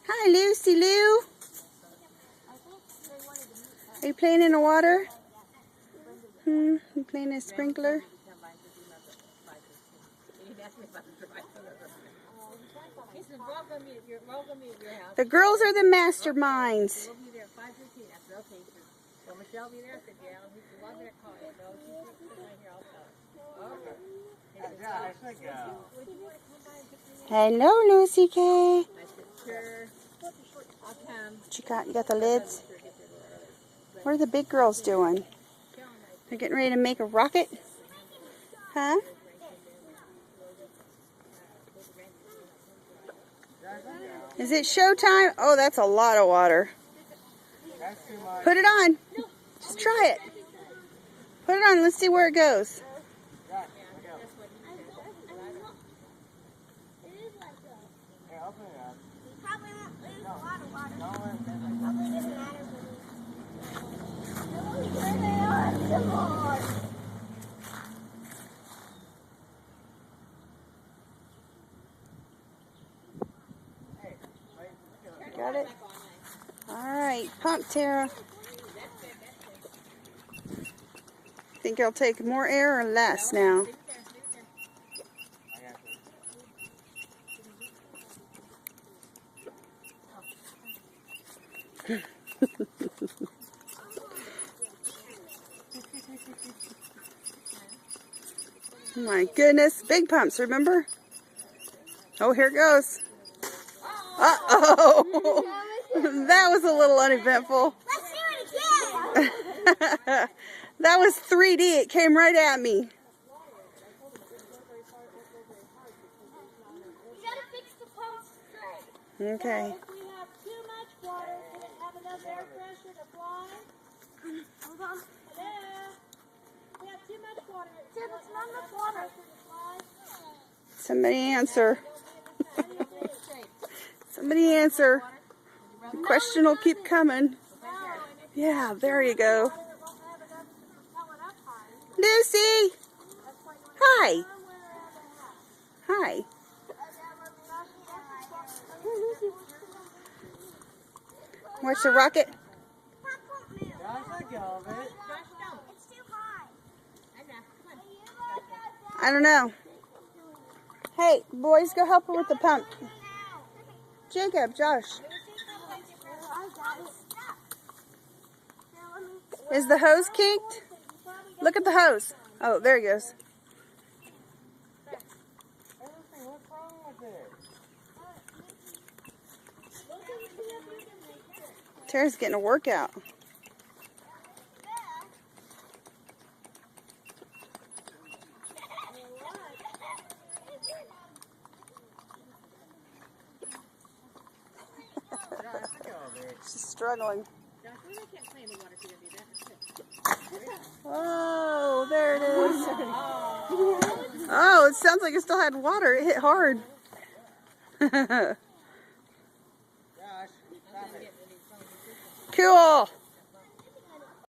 Hi, Lucy Lou. Are you playing in the water? You playing in a sprinkler? The girls are the masterminds. Hello, Lucy K. What you got? You got the lids? What are the big girls doing? They're getting ready to make a rocket? Huh? Is it showtime? Oh, that's a lot of water. Put it on. Just try it. Put it on. Let's see where it goes. Got it? Alright, pump, Tara. Think it'll take more air or less now? My goodness, big pumps, remember? Oh, here it goes. Uh-oh! That was a little uneventful. Let's do it again! That was 3D. It came right at me. You gotta fix the pump straight. Okay. If we have too much water, can it have enough air pressure to fly? Hold on. Hello? We have too much water. Dude, it's not enough water. Somebody answer. Somebody answer. The question will keep coming. Yeah, there you go. Lucy! Hi! Hi. Watch the rocket. It's too high. I don't know. Hey, boys, go help her with the pump. Jacob, Josh. Is the hose kinked? Look at the hose. Oh, there he goes. Tara's getting a workout. She's struggling. Oh, there it is. Oh, it sounds like it still had water. It hit hard. Cool.